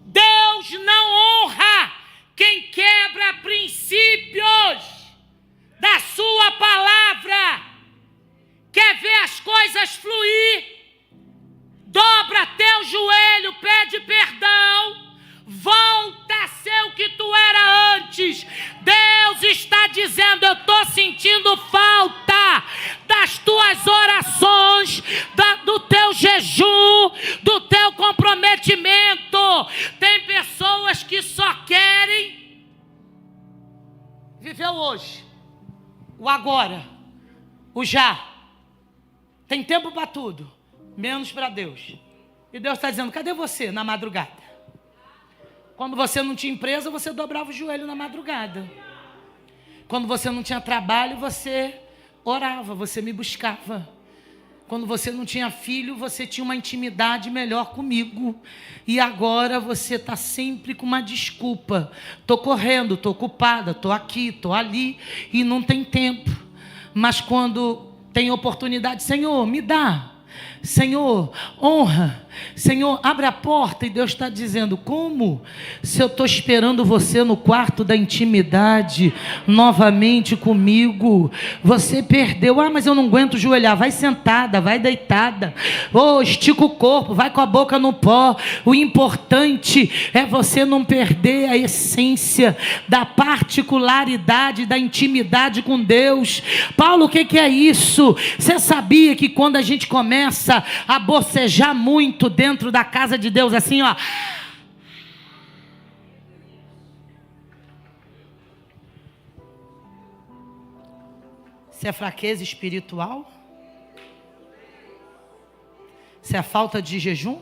S1: Deus não honra quem quebra princípios da sua palavra. Quer ver as coisas fluir? Dobra teu joelho, pede perdão. Volta a ser o que tu era antes. Deus está dizendo: eu estou sentindo falta das tuas orações, do teu jejum, do teu comprometimento. Tem pessoas que só querem viver o hoje, o agora, o já. Tem tempo para tudo, menos para Deus. E Deus está dizendo: cadê você na madrugada? Quando você não tinha empresa, você dobrava o joelho na madrugada. Quando você não tinha trabalho, você orava, você me buscava. Quando você não tinha filho, você tinha uma intimidade melhor comigo. E agora você está sempre com uma desculpa. Estou correndo, estou ocupada, estou aqui, estou ali. E não tem tempo. Mas quando tem oportunidade, Senhor, me dá. Senhor, honra. Senhor, abre a porta. E Deus está dizendo, como? Se eu estou esperando você no quarto da intimidade, novamente comigo, você perdeu. Mas eu não aguento joelhar. Vai sentada, vai deitada. Estica o corpo, vai com a boca no pó. O importante é você não perder a essência da particularidade, da intimidade com Deus. Paulo, o que é isso? Você sabia que quando a gente começa a bocejar muito dentro da casa de Deus, assim, ó, se é fraqueza espiritual? Se é falta de jejum?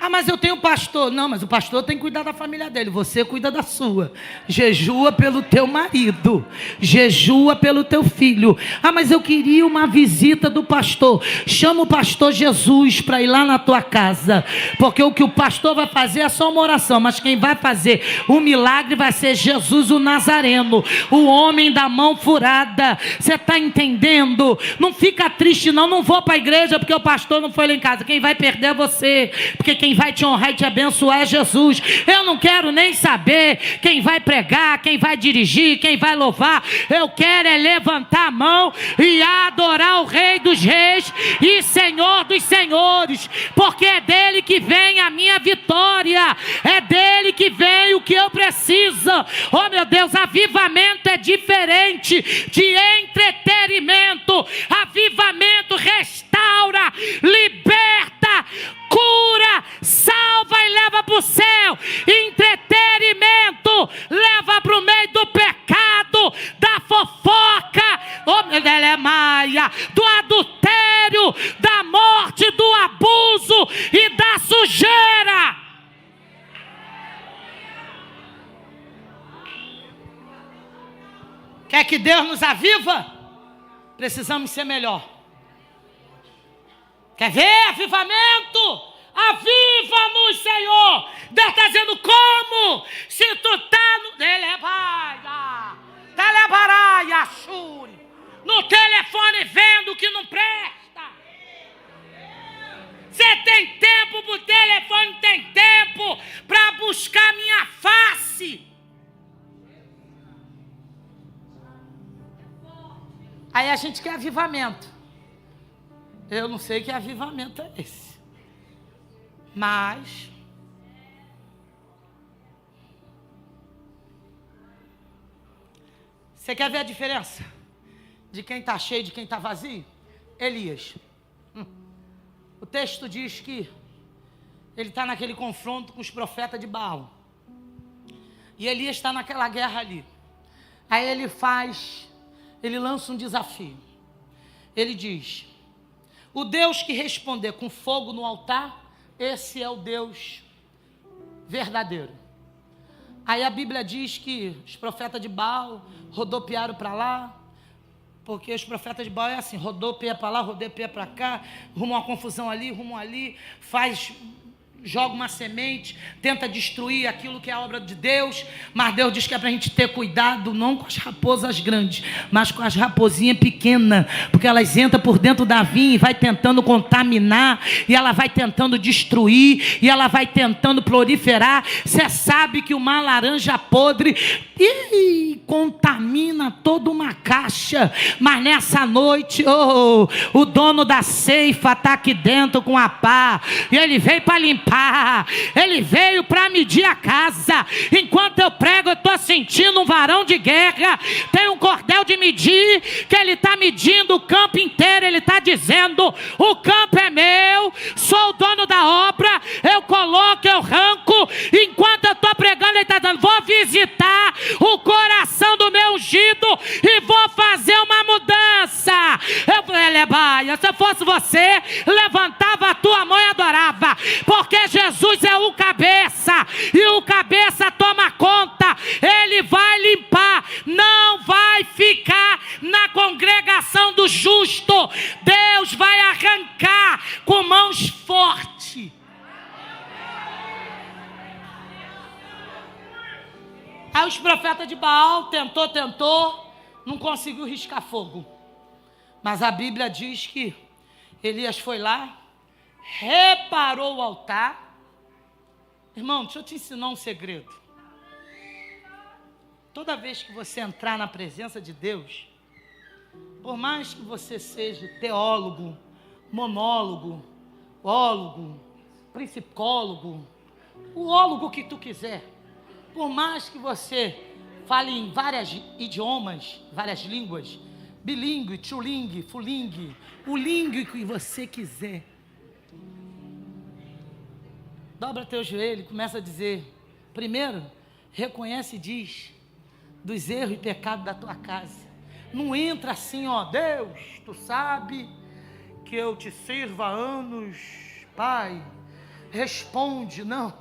S1: Mas eu tenho pastor. Não, mas o pastor tem que cuidar da família dele. Você cuida da sua. Jejua pelo teu marido. Jejua pelo teu filho. Mas eu queria uma visita do pastor. Chama o pastor Jesus para ir lá na tua casa. Porque o que o pastor vai fazer é só uma oração. Mas quem vai fazer o milagre vai ser Jesus o Nazareno. O homem da mão furada. Você está entendendo? Não fica triste não. Não vou para a igreja porque o pastor não foi lá em casa. Quem vai perder é você. Porque quem vai te honrar e te abençoar é Jesus. Eu não quero nem saber quem vai pregar, quem vai dirigir, quem vai louvar. Eu quero é levantar a mão e adorar o Rei dos Reis e Senhor dos Senhores, porque é dele que vem a minha vitória, é dele que vem o que eu preciso. Oh meu Deus, avivamento é diferente de entretenimento. Avivamento restaura, liberta, cura, salva e leva para o céu. Entretenimento leva para o meio do pecado, da fofoca, do adultério, da morte, do abuso e da sujeira. Quer que Deus nos aviva? Precisamos ser melhor. Quer ver avivamento? Aviva-nos, Senhor. Deus está dizendo como? Se tu está no telefone vendo o que não presta. Você tem tempo para o telefone, tem tempo para buscar minha face. Aí a gente quer avivamento. Eu não sei que avivamento é esse. Mas você quer ver a diferença de quem está cheio e de quem está vazio? Elias. O texto diz que ele está naquele confronto com os profetas de Baal. E Elias está naquela guerra ali. Aí ele lança um desafio. Ele diz: o Deus que responder com fogo no altar, esse é o Deus verdadeiro. Aí a Bíblia diz que os profetas de Baal rodopiaram para lá, porque os profetas de Baal é assim, rodopeia para lá, rodopeia para cá, rumo a uma confusão ali, rumo ali, joga uma semente, tenta destruir aquilo que é a obra de Deus, mas Deus diz que é para a gente ter cuidado, não com as raposas grandes, mas com as raposinhas pequenas, porque elas entram por dentro da vinha e vai tentando contaminar, e ela vai tentando destruir, e ela vai tentando proliferar. Você sabe que uma laranja podre contamina toda uma caixa, mas nessa noite, o dono da ceifa está aqui dentro com a pá, e ele veio para limpar. Ele veio para medir a casa. Enquanto eu prego, eu estou sentindo um varão de guerra. Tem um cordel de medir, que ele está medindo o campo inteiro. Ele está dizendo: o campo é meu, sou o dono da obra, eu coloco, eu arranco. Enquanto eu estou pregando, ele está dizendo: vou visitar o coração do meu ungido e vou fazer uma mudança. Se eu fosse você, levantava a tua mão e adorava, porque Jesus é o cabeça, e o cabeça toma conta. Ele vai limpar, não vai ficar na congregação do do justo, Deus vai arrancar com mãos fortes. Aí os profetas de Baal tentou, não conseguiu riscar fogo. Mas a Bíblia diz que Elias foi lá, reparou o altar. Irmão, deixa eu te ensinar um segredo. Toda vez que você entrar na presença de Deus, por mais que você seja teólogo, monólogo, ólogo, psicólogo, o ólogo que tu quiser, por mais que você fale em vários idiomas, várias línguas, bilíngue, chulingue, fulingue, o língua que você quiser, dobra teu joelho e começa a dizer, primeiro, reconhece e diz dos erros e pecados da tua casa. Não entra assim, ó, Deus, tu sabe que eu te sirvo há anos, Pai, responde, não.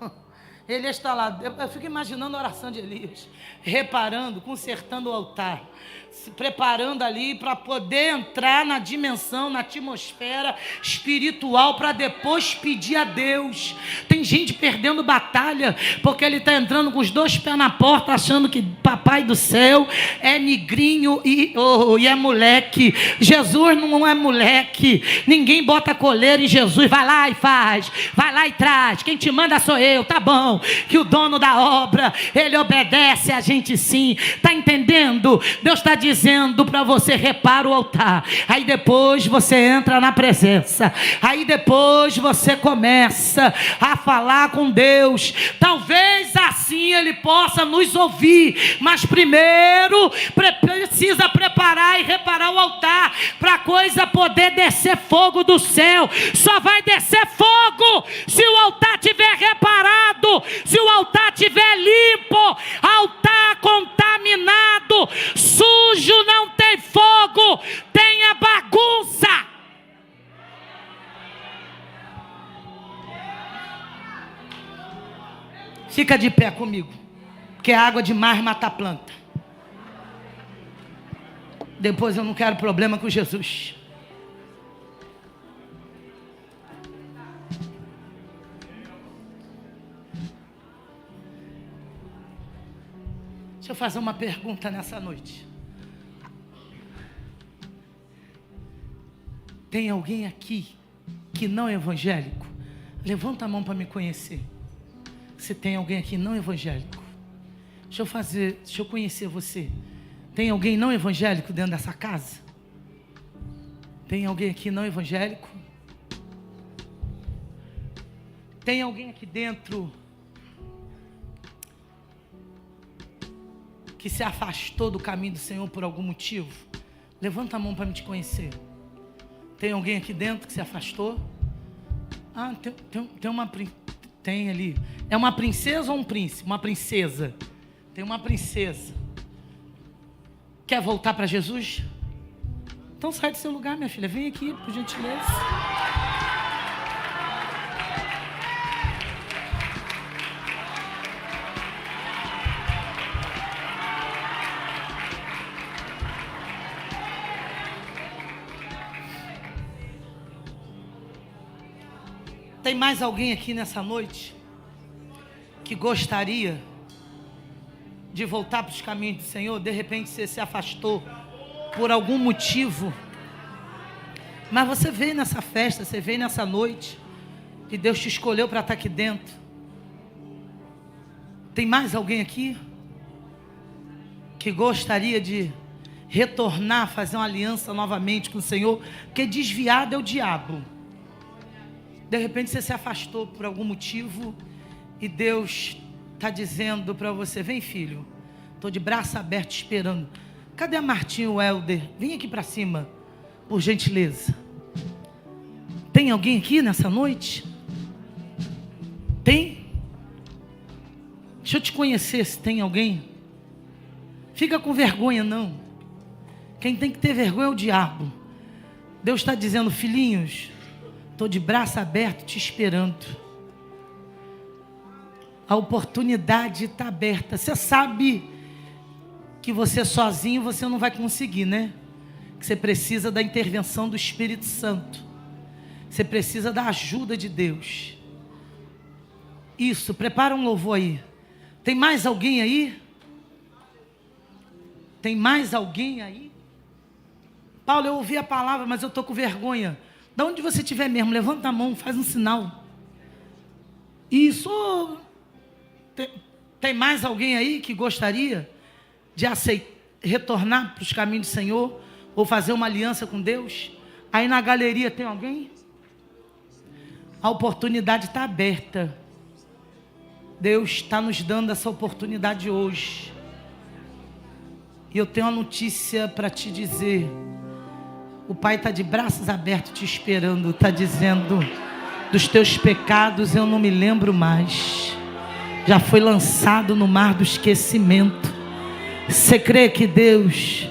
S1: Elias está lá, eu fico imaginando a oração de Elias, reparando, consertando o altar, se preparando ali para poder entrar na dimensão, na atmosfera espiritual, para depois pedir a Deus. Tem gente perdendo batalha, porque ele está entrando com os dois pés na porta, achando que papai do céu é negrinho e é moleque. Jesus não é moleque, ninguém bota coleira em Jesus, vai lá e faz, vai lá e traz, quem te manda sou eu, tá bom, que o dono da obra, ele obedece a gente sim, está entendendo? Deus está dizendo para você, repara o altar, aí depois você entra na presença, aí depois você começa a falar com Deus, talvez assim ele possa nos ouvir, mas primeiro precisa preparar e reparar o altar, para a coisa poder descer fogo do céu. Só vai descer fogo se o altar estiver reparado, se o altar estiver limpo. Altar contaminado, sujo, não tem fogo, tem a bagunça. Fica de pé comigo, porque a água demais mata a planta. Depois eu não quero problema com Jesus. Deixa eu fazer uma pergunta nessa noite. Tem alguém aqui que não é evangélico? Levanta a mão para me conhecer. Se tem alguém aqui não evangélico, deixa eu conhecer você. Tem alguém não evangélico dentro dessa casa? Tem alguém aqui não evangélico? Tem alguém aqui dentro que se afastou do caminho do Senhor por algum motivo? Levanta a mão para me te conhecer. Tem alguém aqui dentro que se afastou? Ah, tem ali. É uma princesa ou um príncipe? Uma princesa. Tem uma princesa. Quer voltar para Jesus? Então sai do seu lugar, minha filha. Vem aqui, por gentileza. Tem mais alguém aqui nessa noite que gostaria de voltar para os caminhos do Senhor? De repente você se afastou por algum motivo, mas você veio nessa festa, você veio nessa noite e Deus te escolheu para estar aqui dentro. Tem mais alguém aqui que gostaria de retornar, fazer uma aliança novamente com o Senhor? Porque desviado é o diabo. De repente você se afastou por algum motivo e Deus está dizendo para você, vem filho, estou de braço aberto esperando. Cadê a Martinha e o Helder? Vem aqui para cima, por gentileza. Tem alguém aqui nessa noite? Tem? Deixa eu te conhecer se tem alguém. Fica com vergonha não. Quem tem que ter vergonha é o diabo. Deus está dizendo, filhinhos, estou de braço aberto te esperando. A oportunidade está aberta. Você sabe que você sozinho você não vai conseguir, né? que você precisa da intervenção do Espírito Santo. Você precisa da ajuda de Deus. Isso, prepara um louvor aí. Tem mais alguém aí? Tem mais alguém aí? Paulo, eu ouvi a palavra, mas eu estou com vergonha. Da onde você estiver mesmo, levanta a mão, faz um sinal. Isso. Tem mais alguém aí que gostaria de retornar para os caminhos do Senhor? Ou fazer uma aliança com Deus? Aí na galeria tem alguém? A oportunidade está aberta. Deus está nos dando essa oportunidade hoje. E eu tenho uma notícia para te dizer. O Pai está de braços abertos te esperando. Está dizendo: dos teus pecados eu não me lembro mais. Já foi lançado no mar do esquecimento. Você crê que Deus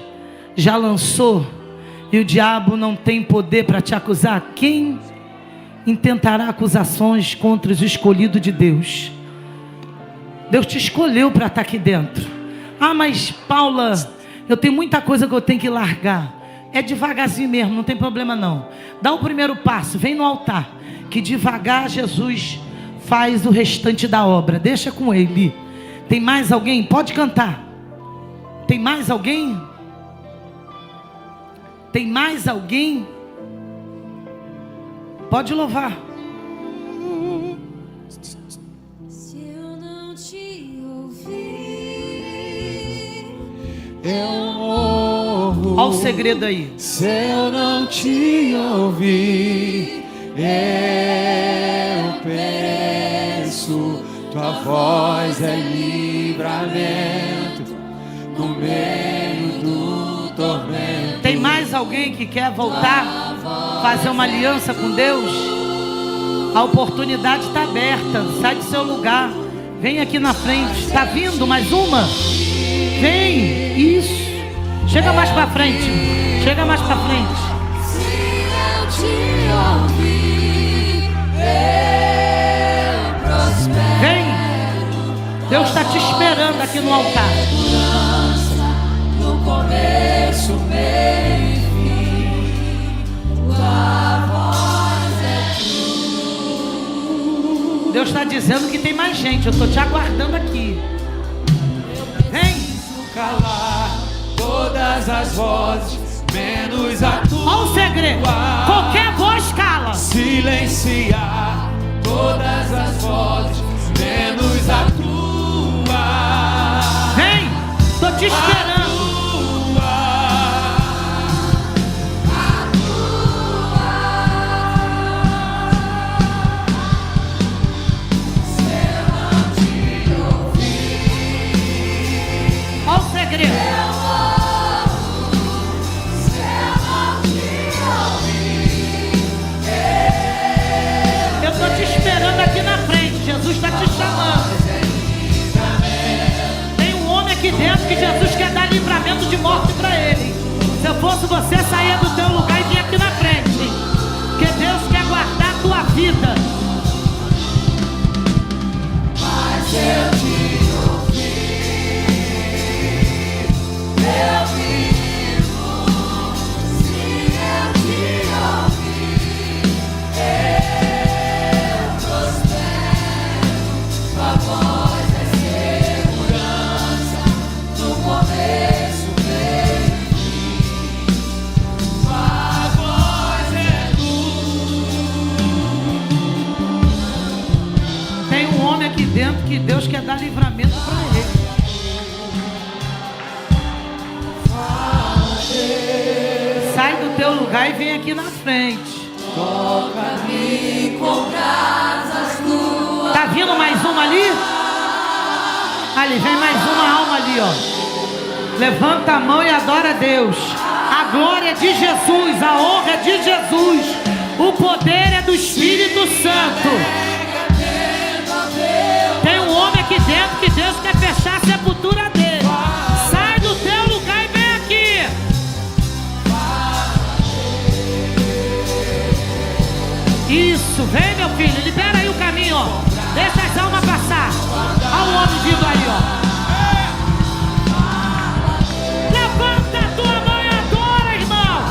S1: já lançou? E o diabo não tem poder para te acusar? Quem intentará acusações contra os escolhidos de Deus? Deus te escolheu para estar aqui dentro. Ah, mas Paula, eu tenho muita coisa que eu tenho que largar. É devagarzinho mesmo, não tem problema não. Dá o primeiro passo, vem no altar, que devagar Jesus faz o restante da obra. Deixa com Ele. Tem mais alguém? Pode cantar. Tem mais alguém? Tem mais alguém? Pode louvar.
S2: Se eu não te ouvir,
S3: eu morro.
S1: Olha o segredo aí.
S3: Se eu não te ouvir, eu pereço. Tua voz é livramento no meio do tormento.
S1: Tem mais alguém que quer voltar, fazer uma aliança com Deus? A oportunidade está aberta. Sai do seu lugar, vem aqui na frente. Está vindo mais uma? Vem, isso. Chega mais para frente. Chega mais para frente.
S2: se eu te ouvir, eu prospero.
S1: Vem. Deus está te esperando aqui no altar.
S2: No começo, meio e fim, tua voz é tudo.
S1: Deus está dizendo que tem mais gente. Eu estou te aguardando aqui. Vem.
S3: Calar todas as vozes, menos a tua.
S1: Olha o segredo. Qualquer voz cala.
S3: Silenciar todas as vozes, menos a tua.
S1: Vem. Estou te esperando. Olha o segredo. Eu estou te esperando aqui na frente. Jesus está te chamando. Tem um homem aqui dentro que Jesus quer dar livramento de morte para ele. Se eu fosse você, saia do teu lugar e vinha aqui na frente. Porque Deus quer guardar a tua vida.
S2: Mas eu te ouvir, eu vivo. Se eu te ouvir, eu prospero. Tua voz é segurança no começo, meio e fim. Tua voz é
S1: Tem um homem aqui dentro que Deus quer dar livramento para ele. Sai do teu lugar e vem aqui na frente.
S2: toca-me com brasas tuas.
S1: Tá vindo mais uma ali? Ali, vem mais uma alma ali, ó. Levanta a mão e adora a Deus. A glória é de Jesus, a honra é de Jesus. O poder é do Espírito Santo. Tem um homem aqui dentro que Deus quer fechar a sepultura dele. Sai do teu lugar e vem aqui. Isso, vem meu filho, libera aí o caminho, ó. Deixa as almas passar. Olha o homem vindo aí, ó. Levanta a tua mão e adora, irmão.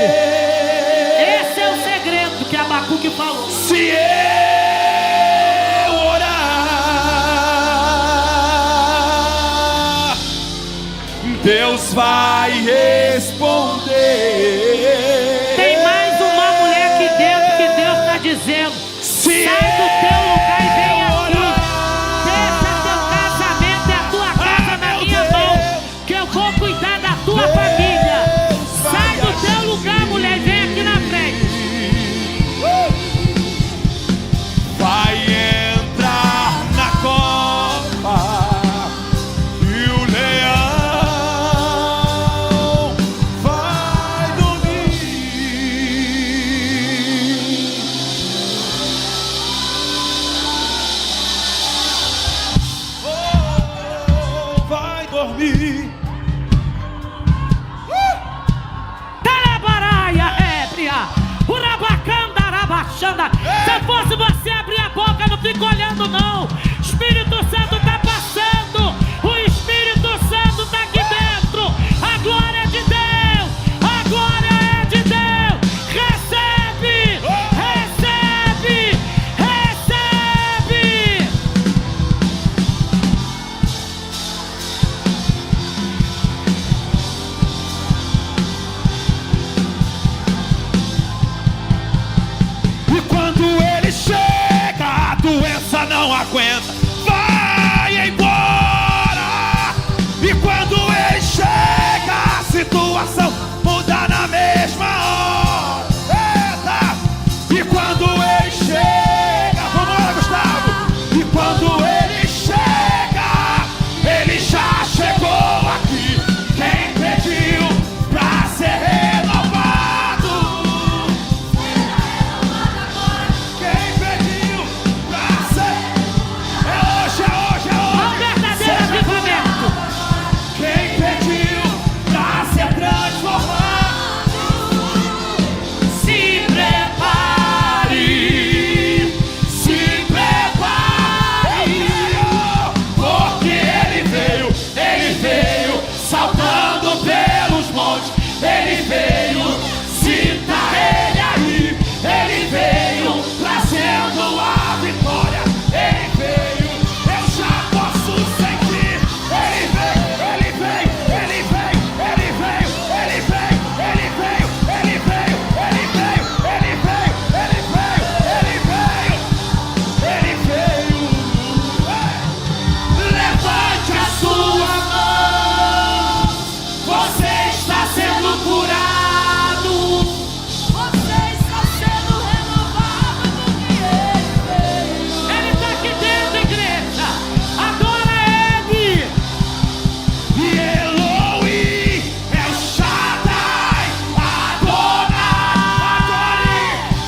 S1: Esse é o segredo que Abacuque falou.
S3: Se eu orar, Deus vai responder.
S1: Tem mais uma mulher aqui dentro que Deus está dizendo:
S3: Se
S1: sai do teu lugar e vem
S3: eu
S1: aqui. Deixa teu casamento e a tua casa na minha mão, que eu vou cuidar da tua família. Sai do teu lugar, mulher, e vem aqui na frente.
S3: vai entrar na copa e o leão vai dormir. Oh, vai dormir.
S1: Talabaraia, ébria, urabacanda, arabaxanda. Se eu fosse você, abrir a boca, não fica olhando não. Espírito Santo está passando, o Espírito Santo está aqui dentro. A glória é de Deus, a glória é de Deus. Recebe, recebe, recebe.
S3: E quando ele chega, a doença não aguenta, vai embora. E quando ele chega, a situação muda na mesma hora. Eita! E quando ele chega, vamos lá, Gustavo. E quando ele chega, ele já chegou aqui. Quem pediu pra ser renovado? Quem pediu pra ser? É hoje, é hoje, é
S1: Ao
S3: hoje.
S1: verdadeiro
S3: Seja
S1: avivamento.
S3: quem pediu pra ser transformado?
S1: Se prepare,
S3: Se prepare, porque ele veio saltando pelos montes, ele veio, sinta ele aí, ele veio trazendo a vitória, ele veio, eu já posso sentir, ele veio, ele veio, ele veio, ele veio, ele veio, ele veio, ele veio, ele veio, ele veio, ele veio, ele veio. Ele veio. Levante a sua mão. Você está sendo curado.
S2: Você está sendo renovado porque ele veio.
S1: ele está aqui dentro, igreja. Adora ele.
S3: E Elohim é o Shaddai.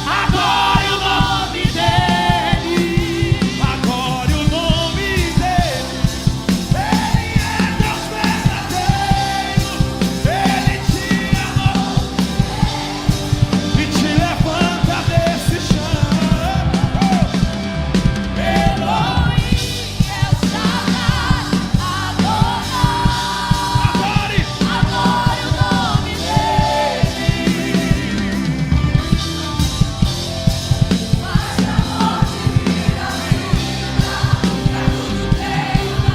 S3: Adore o nome dele. Adore o nome dele. Ele é Deus verdadeiro. Ele te amou e te levanta desse chão.
S2: Elohim é o Shaddai.
S3: Adore.
S2: Adore o nome dele. Faz a morte virar vida, pra tudo tem uma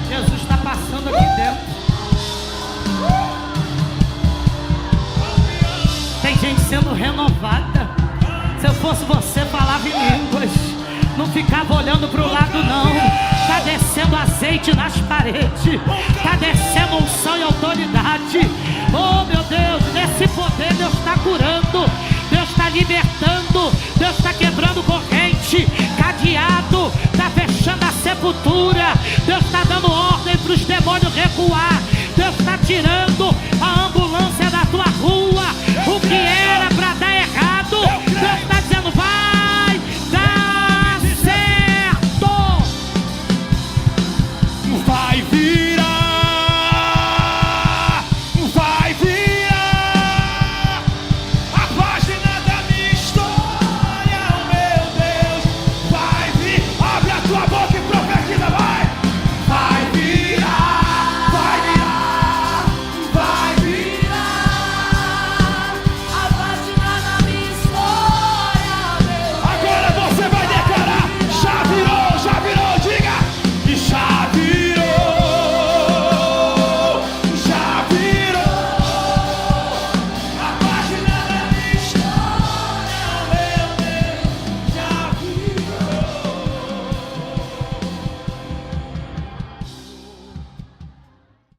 S1: Jesus está passando aqui dentro. Tem gente sendo renovada. Se eu fosse você, falava em línguas. Não ficava olhando para o lado, não. Está descendo azeite nas paredes. Está descendo unção e autoridade. Oh, meu Deus, nesse poder Deus está curando. Deus está libertando. Deus está quebrando corrente, cadeado. Está fechando a sepultura. Deus está dando ordem para os demônios recuar. Deus está tirando a